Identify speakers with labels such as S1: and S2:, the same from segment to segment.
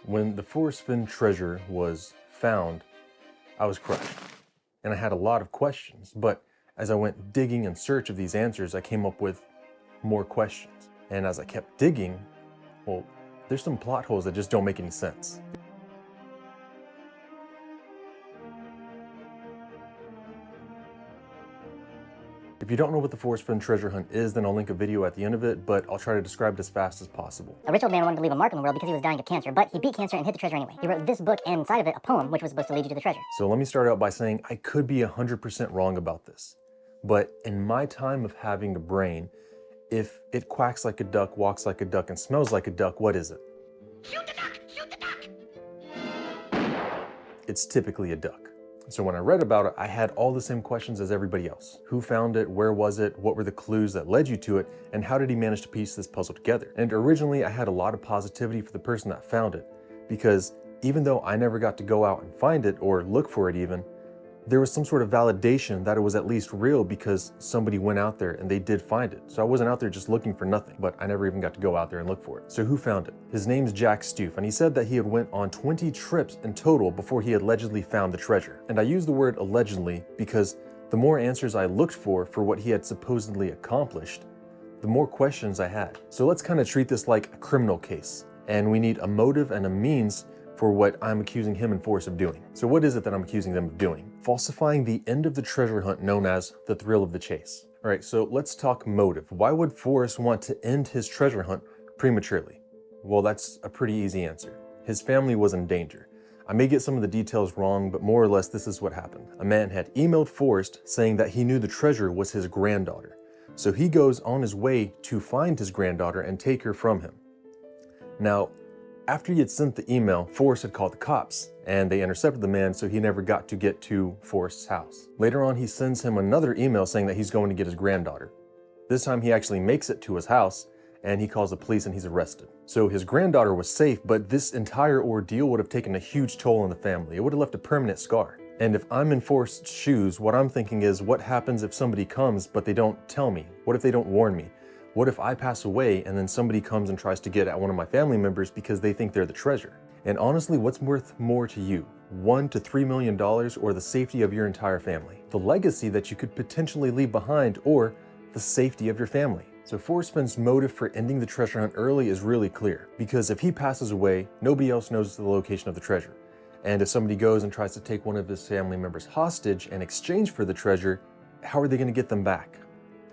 S1: When the Forrest Fenn treasure was found, I was crushed, and I had a lot of questions, but as I went digging in search of these answers, I came up with more questions. And as I kept digging, well, there's some plot holes that just don't make any sense. If you don't know what the Forrest Fenn treasure hunt is, then I'll link a video at the end of it, but I'll try to describe it as fast as possible.
S2: A rich old man wanted to leave a mark in the world because he was dying of cancer, but he beat cancer and hid the treasure anyway. He wrote this book and inside of it a poem which was supposed to lead you to the treasure.
S1: So let me start out by saying I could be 100% wrong about this, but in my time of having a brain, if it quacks like a duck, walks like a duck, and smells like a duck, what is it?
S3: Shoot the duck! Shoot the duck!
S1: It's typically a duck. So when I read about it, I had all the same questions as everybody else. Who found it? Where was it? What were the clues that led you to it? And how did he manage to piece this puzzle together? And originally I had a lot of positivity for the person that found it, because even though I never got to go out and find it or look for it even, there was some sort of validation that it was at least real because somebody went out there and they did find it. So I wasn't out there just looking for nothing, but I never even got to go out there and look for it. So who found it? His name's Jack Steuf, and he said that he had went on 20 trips in total before he allegedly found the treasure. And I use the word allegedly because the more answers I looked for what he had supposedly accomplished, the more questions I had. So let's kind of treat this like a criminal case, and we need a motive and a means for what I'm accusing him and Forrest of doing. So what is it that I'm accusing them of doing? Falsifying the end of the treasure hunt known as the thrill of the chase. All right, so let's talk motive. Why would Forrest want to end his treasure hunt prematurely? Well, that's a pretty easy answer. His family was in danger. I may get some of the details wrong, but more or less this is what happened. A man had emailed Forrest saying that he knew the treasure was his granddaughter. So he goes on his way to find his granddaughter and take her from him. Now, after he had sent the email, Forrest had called the cops, and they intercepted the man, so he never got to get to Forrest's house. Later on, he sends him another email saying that he's going to get his granddaughter. This time he actually makes it to his house, and he calls the police and he's arrested. So his granddaughter was safe, but this entire ordeal would have taken a huge toll on the family. It would have left a permanent scar. And if I'm in Forrest's shoes, what I'm thinking is, what happens if somebody comes but they don't tell me? What if they don't warn me? What if I pass away and then somebody comes and tries to get at one of my family members because they think they're the treasure? And honestly, what's worth more to you? $1 to $3 million or the safety of your entire family? The legacy that you could potentially leave behind or the safety of your family? So Forrest Fenn's motive for ending the treasure hunt early is really clear, because if he passes away, nobody else knows the location of the treasure. And if somebody goes and tries to take one of his family members hostage in exchange for the treasure, how are they going to get them back?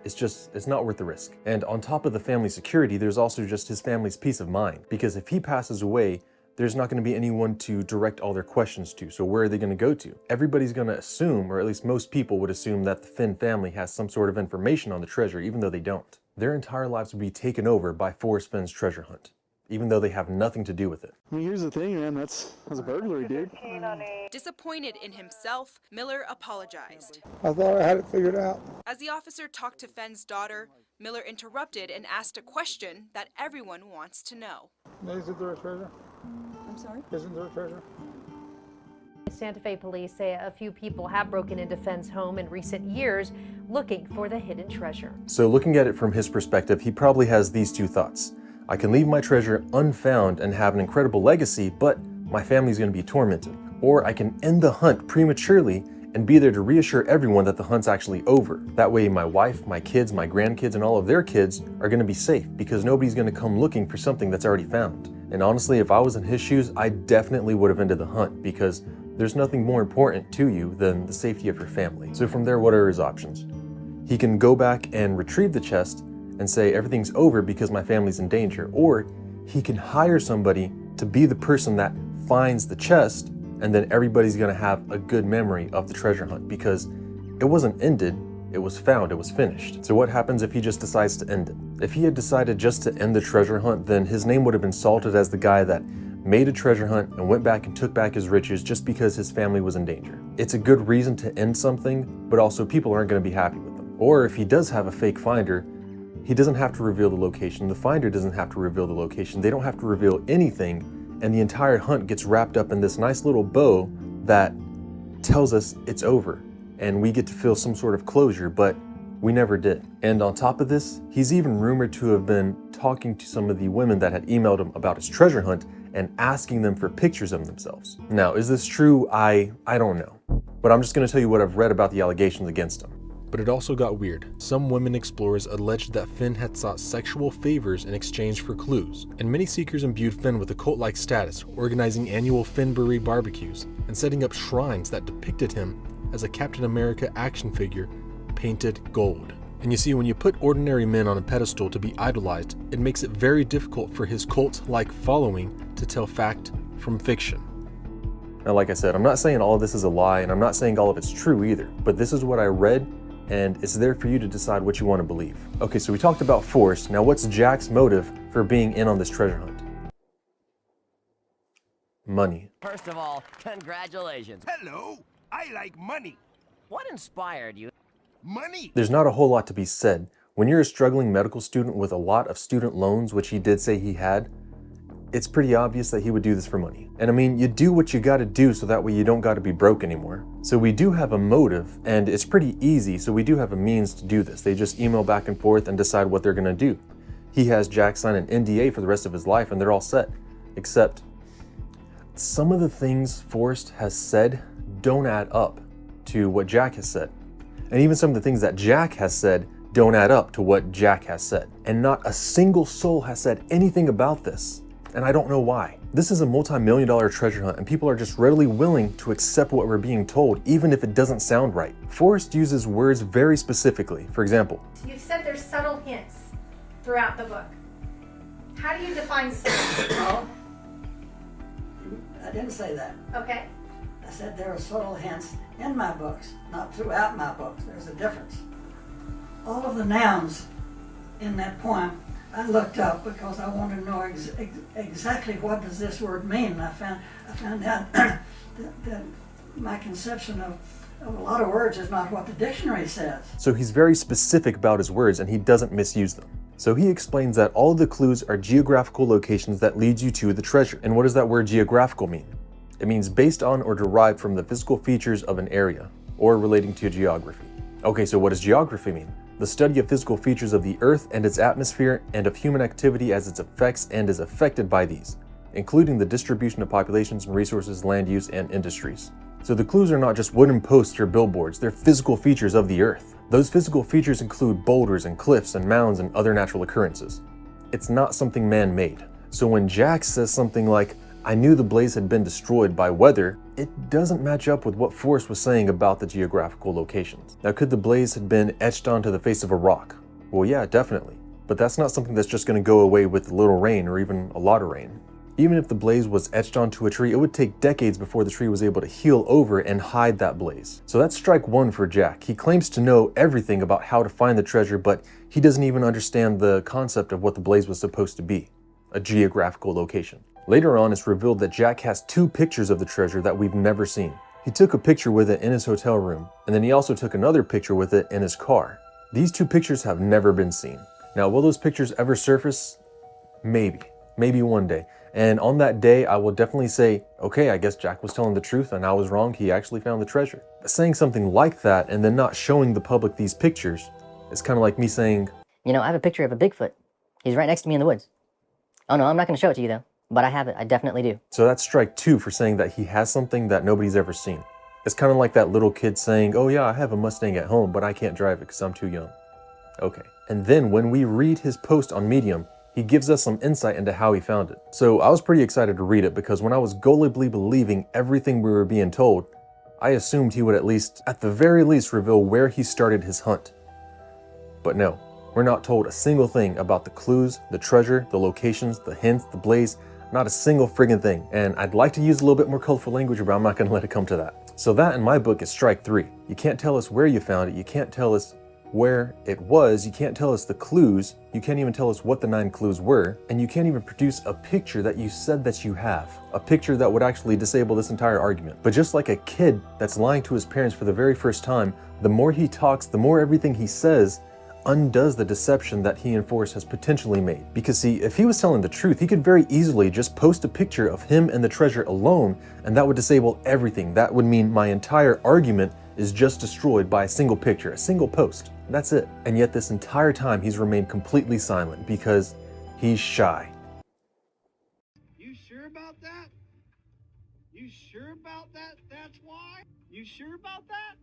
S1: It's not worth the risk. And on top of the family security, there's also just his family's peace of mind. Because if he passes away, there's not going to be anyone to direct all their questions to. So where are they going to go to? Everybody's going to assume, or at least most people would assume, that the Fenn family has some sort of information on the treasure, even though they don't. Their entire lives would be taken over by Forrest Fenn's treasure hunt, even though they have nothing to do with it.
S4: I mean, here's the thing, man. That's a burglary, dude.
S5: Disappointed in himself, Miller apologized.
S6: I thought I had it figured out.
S5: As the officer talked to Fenn's daughter, Miller interrupted and asked a question that everyone wants to know.
S6: Isn't there a treasure?
S7: I'm sorry?
S6: Isn't there a treasure?
S7: Santa Fe police say a few people have broken into Fenn's home in recent years looking for the hidden treasure.
S1: So looking at it from his perspective, he probably has these two thoughts. I can leave my treasure unfound and have an incredible legacy, but my family's going to be tormented. Or I can end the hunt prematurely and be there to reassure everyone that the hunt's actually over. That way my wife, my kids, my grandkids, and all of their kids are going to be safe, because nobody's going to come looking for something that's already found. And honestly, if I was in his shoes, I definitely would have ended the hunt, because there's nothing more important to you than the safety of your family. So from there, what are his options? He can go back and retrieve the chest and say everything's over because my family's in danger, or he can hire somebody to be the person that finds the chest, and then everybody's gonna have a good memory of the treasure hunt, because it wasn't ended, it was found, it was finished. So what happens if he just decides to end it? If he had decided just to end the treasure hunt, then his name would have been salted as the guy that made a treasure hunt and went back and took back his riches just because his family was in danger. It's a good reason to end something, but also people aren't going to be happy with them. Or if he does have a fake finder, he doesn't have to reveal the location, the finder doesn't have to reveal the location, they don't have to reveal anything, and the entire hunt gets wrapped up in this nice little bow that tells us it's over, and we get to feel some sort of closure, but we never did. And on top of this, he's even rumored to have been talking to some of the women that had emailed him about his treasure hunt and asking them for pictures of themselves. Now, is this true? I don't know. But I'm just going to tell you what I've read about the allegations against him. But it also got weird. Some women explorers alleged that Fenn had sought sexual favors in exchange for clues, and many seekers imbued Fenn with a cult-like status, organizing annual Fennbury barbecues and setting up shrines that depicted him as a Captain America action figure painted gold. And you see, when you put ordinary men on a pedestal to be idolized, it makes it very difficult for his cult-like following to tell fact from fiction. Now, like I said, I'm not saying all of this is a lie, and I'm not saying all of it's true either, but this is what I read, and it's there for you to decide what you want to believe. Okay, so we talked about Forrest. Now, what's Jack's motive for being in on this treasure hunt? Money.
S8: First of all, congratulations.
S3: Hello, I like money.
S8: What inspired you?
S3: Money.
S1: There's not a whole lot to be said. When you're a struggling medical student with a lot of student loans, which he did say he had, it's pretty obvious that he would do this for money. And I mean, you do what you gotta do so that way you don't gotta be broke anymore. So we do have a motive, and it's pretty easy, so we do have a means to do this. They just email back and forth and decide what they're gonna do. He has Jack sign an NDA for the rest of his life, and they're all set. Except, some of the things Forrest has said don't add up to what Jack has said. And even some of the things that Jack has said don't add up to what Jack has said. And not a single soul has said anything about this. And I don't know why. This is a multi-million-dollar treasure hunt, and people are just readily willing to accept what we're being told, even if it doesn't sound right. Forrest uses words very specifically. For example,
S9: you've said there's subtle hints throughout the book. How do you define subtle?
S10: No, I didn't say that.
S9: Okay.
S10: I said there are subtle hints in my books, not throughout my books. There's a difference. All of the nouns in that poem I looked up because I wanted to know exactly what does this word mean. And I found out that my conception of a lot of words is not what the dictionary says.
S1: So he's very specific about his words, and he doesn't misuse them. So he explains that all of the clues are geographical locations that lead you to the treasure. And what does that word geographical mean? It means based on or derived from the physical features of an area, or relating to geography. Okay, so what does geography mean? The study of physical features of the Earth and its atmosphere, and of human activity as it affects and is affected by these, including the distribution of populations and resources, land use, and industries. So the clues are not just wooden posts or billboards, they're physical features of the Earth. Those physical features include boulders and cliffs and mounds and other natural occurrences. It's not something man-made. So when Jack says something like, "I knew the blaze had been destroyed by weather," it doesn't match up with what Forrest was saying about the geographical locations. Now, could the blaze have been etched onto the face of a rock? Well, yeah, definitely. But that's not something that's just going to go away with a little rain or even a lot of rain. Even if the blaze was etched onto a tree, it would take decades before the tree was able to heal over and hide that blaze. So that's strike one for Jack. He claims to know everything about how to find the treasure, but he doesn't even understand the concept of what the blaze was supposed to be, a geographical location. Later on, it's revealed that Jack has two pictures of the treasure that we've never seen. He took a picture with it in his hotel room, and then he also took another picture with it in his car. These two pictures have never been seen. Now, will those pictures ever surface? Maybe one day. And on that day, I will definitely say, okay, I guess Jack was telling the truth and I was wrong, he actually found the treasure. Saying something like that and then not showing the public these pictures is kind of like me saying,
S2: You know, I have a picture of a Bigfoot. He's right next to me in the woods. Oh no, I'm not going to show it to you though. But I have it, I definitely do.
S1: So that's strike two for saying that he has something that nobody's ever seen. It's kind of like that little kid saying, oh yeah, I have a Mustang at home, but I can't drive it because I'm too young. Okay. And then when we read his post on Medium, he gives us some insight into how he found it. So I was pretty excited to read it because when I was gullibly believing everything we were being told, I assumed he would at the very least, reveal where he started his hunt. But no, we're not told a single thing about the clues, the treasure, the locations, the hints, the blaze, not a single friggin' thing. And I'd like to use a little bit more colorful language, but I'm not gonna let it come to that. So that in my book is strike three. You can't tell us where you found it, you can't tell us where it was, you can't tell us the clues, you can't even tell us what the 9 clues were, and you can't even produce a picture that you said that you have. A picture that would actually disable this entire argument. But just like a kid that's lying to his parents for the very first time, the more he talks, the more everything he says undoes the deception that he and Forrest has potentially made. Because see, if he was telling the truth, he could very easily just post a picture of him and the treasure alone, and that would disable everything. That would mean my entire argument is just destroyed by a single picture, a single post. That's it. And yet this entire time he's remained completely silent because he's shy.
S3: You sure about
S11: You sure about that? That's why? You sure about that?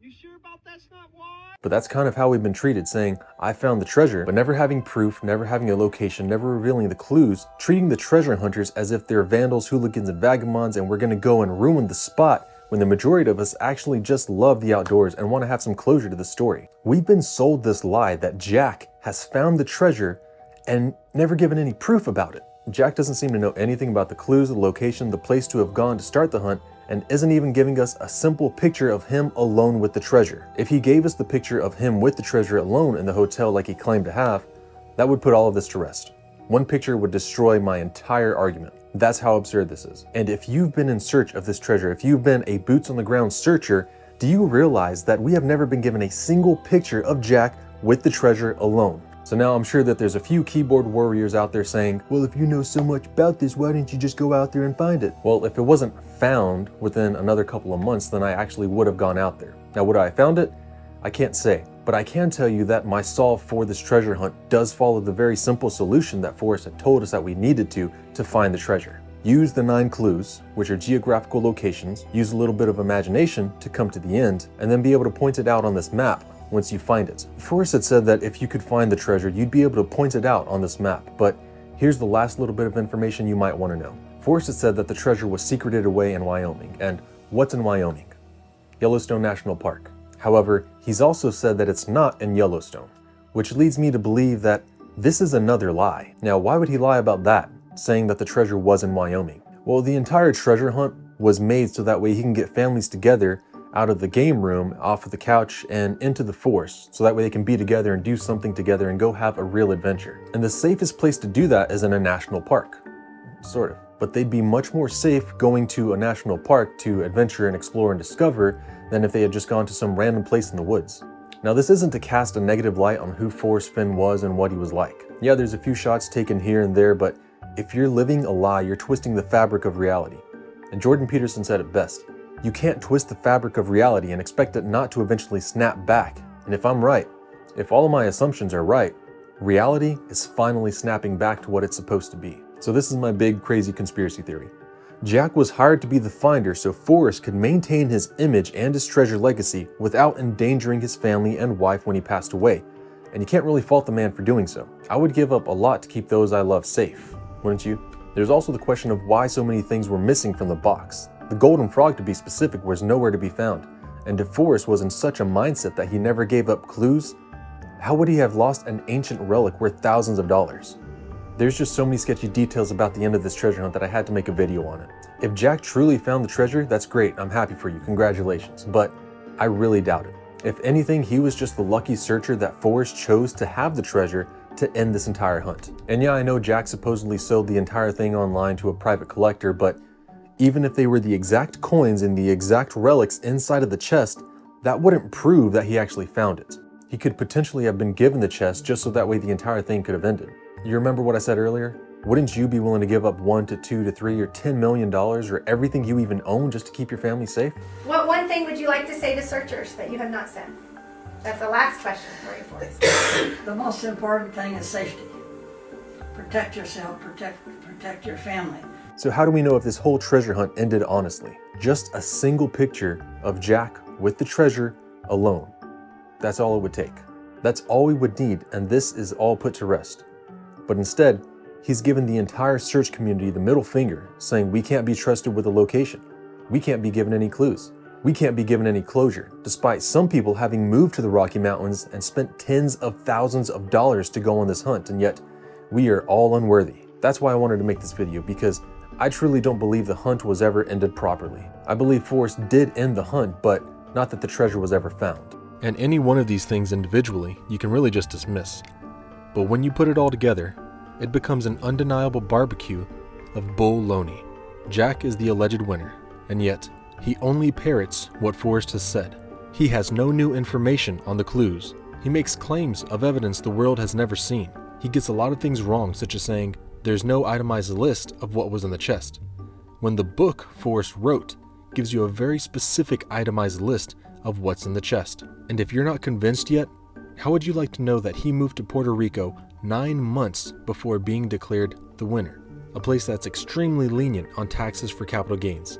S11: You sure about that's not why?
S1: But that's kind of how we've been treated, saying, I found the treasure, but never having proof, never having a location, never revealing the clues, treating the treasure hunters as if they're vandals, hooligans, and vagabonds, and we're gonna go and ruin the spot, when the majority of us actually just love the outdoors and want to have some closure to the story. We've been sold this lie that Jack has found the treasure and never given any proof about it. Jack doesn't seem to know anything about the clues, the location, the place to have gone to start the hunt, and isn't even giving us a simple picture of him alone with the treasure. If he gave us the picture of him with the treasure alone in the hotel like he claimed to have, that would put all of this to rest. One picture would destroy my entire argument. That's how absurd this is. And if you've been in search of this treasure, if you've been a boots on the ground searcher, do you realize that we have never been given a single picture of Jack with the treasure alone? So now I'm sure that there's a few keyboard warriors out there saying, well, if you know so much about this, why didn't you just go out there and find it? Well, if it wasn't found within another couple of months, then I actually would have gone out there. Now, would I have found it? I can't say, but I can tell you that my solve for this treasure hunt does follow the very simple solution that Forrest had told us that we needed to find the treasure. Use the 9 clues, which are geographical locations, use a little bit of imagination to come to the end, and then be able to point it out on this map once you find it. Forrest had said that if you could find the treasure, you'd be able to point it out on this map, but here's the last little bit of information you might want to know. Forrest had said that the treasure was secreted away in Wyoming, and what's in Wyoming? Yellowstone National Park. However, he's also said that it's not in Yellowstone, which leads me to believe that this is another lie. Now, why would he lie about that, saying that the treasure was in Wyoming? Well, the entire treasure hunt was made so that way he can get families together out of the game room, off of the couch, and into the forest, so that way they can be together and do something together and go have a real adventure. And the safest place to do that is in a national park. Sort of. But they'd be much more safe going to a national park to adventure and explore and discover than if they had just gone to some random place in the woods. Now, this isn't to cast a negative light on who Forrest Fenn was and what he was like. Yeah, there's a few shots taken here and there, but if you're living a lie, you're twisting the fabric of reality. And Jordan Peterson said it best. You can't twist the fabric of reality and expect it not to eventually snap back. And if I'm right, if all of my assumptions are right, reality is finally snapping back to what it's supposed to be. So this is my big crazy conspiracy theory. Jack was hired to be the finder so Forrest could maintain his image and his treasure legacy without endangering his family and wife when he passed away. And you can't really fault the man for doing so. I would give up a lot to keep those I love safe, wouldn't you? There's also the question of why so many things were missing from the box. The golden frog, to be specific, was nowhere to be found. And if Forrest was in such a mindset that he never gave up clues, how would he have lost an ancient relic worth thousands of dollars? There's just so many sketchy details about the end of this treasure hunt that I had to make a video on it. If Jack truly found the treasure, that's great, I'm happy for you, congratulations, but I really doubt it. If anything, he was just the lucky searcher that Forrest chose to have the treasure to end this entire hunt. And yeah, I know Jack supposedly sold the entire thing online to a private collector, but even if they were the exact coins and the exact relics inside of the chest, that wouldn't prove that he actually found it. He could potentially have been given the chest just so that way the entire thing could have ended. You remember what I said earlier? Wouldn't you be willing to give up $1 to $2 to $3 or $10 million or everything you even own just to keep your family safe?
S9: What one thing would you like to say to searchers that you have not said? That's the last question for you, Forrest.
S10: The most important thing is safety. Protect yourself, protect your family.
S1: So how do we know if this whole treasure hunt ended honestly? Just a single picture of Jack with the treasure alone. That's all it would take. That's all we would need, and this is all put to rest. But instead, he's given the entire search community the middle finger, saying we can't be trusted with a location. We can't be given any clues. We can't be given any closure, despite some people having moved to the Rocky Mountains and spent tens of thousands of dollars to go on this hunt, and yet we are all unworthy. That's why I wanted to make this video, because I truly don't believe the hunt was ever ended properly. I believe Forrest did end the hunt, but not that the treasure was ever found. And any one of these things individually, you can really just dismiss. But when you put it all together, it becomes an undeniable barbecue of bull-loney. Jack is the alleged winner, and yet he only parrots what Forrest has said. He has no new information on the clues. He makes claims of evidence the world has never seen. He gets a lot of things wrong, such as saying there's no itemized list of what was in the chest, when the book Forrest wrote gives you a very specific itemized list of what's in the chest. And if you're not convinced yet, how would you like to know that he moved to Puerto Rico 9 months before being declared the winner? a place that's extremely lenient on taxes for capital gains,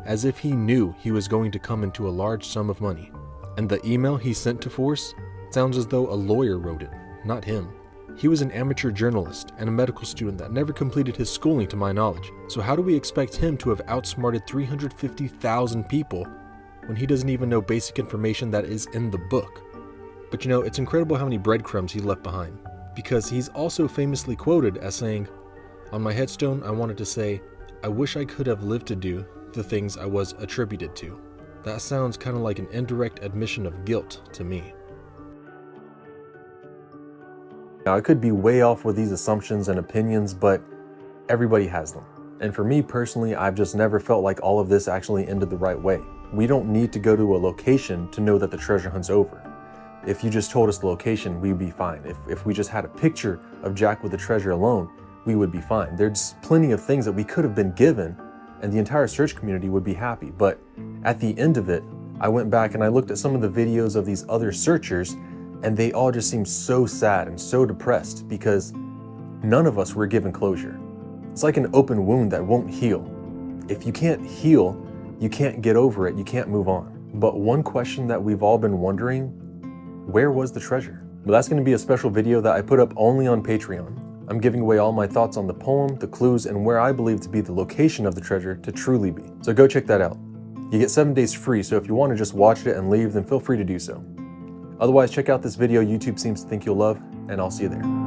S1: as if he knew he was going to come into a large sum of money. And the email he sent to Forrest sounds as though a lawyer wrote it, not him. He was an amateur journalist and a medical student that never completed his schooling to my knowledge, so how do we expect him to have outsmarted 350,000 people when he doesn't even know basic information that is in the book? But you know, it's incredible how many breadcrumbs he left behind, because he's also famously quoted as saying, "On my headstone I wanted to say, I wish I could have lived to do the things I was attributed to." That sounds kind of like an indirect admission of guilt to me. Now, I could be way off with these assumptions and opinions, but everybody has them. And for me personally, I've just never felt like all of this actually ended the right way. We don't need to go to a location to know that the treasure hunt's over. If you just told us the location, we'd be fine. If we just had a picture of Jack with the treasure alone, we would be fine. There's plenty of things that we could have been given and the entire search community would be happy. But at the end of it, I went back and I looked at some of the videos of these other searchers, and they all just seem so sad and so depressed because none of us were given closure. It's like an open wound that won't heal. If you can't heal, you can't get over it, you can't move on. But one question that we've all been wondering, where was the treasure? Well, that's going to be a special video that I put up only on Patreon. I'm giving away all my thoughts on the poem, the clues, and where I believe to be the location of the treasure to truly be. So go check that out. You get 7 days free, so if you want to just watch it and leave, then feel free to do so. Otherwise, check out this video YouTube seems to think you'll love, and I'll see you there.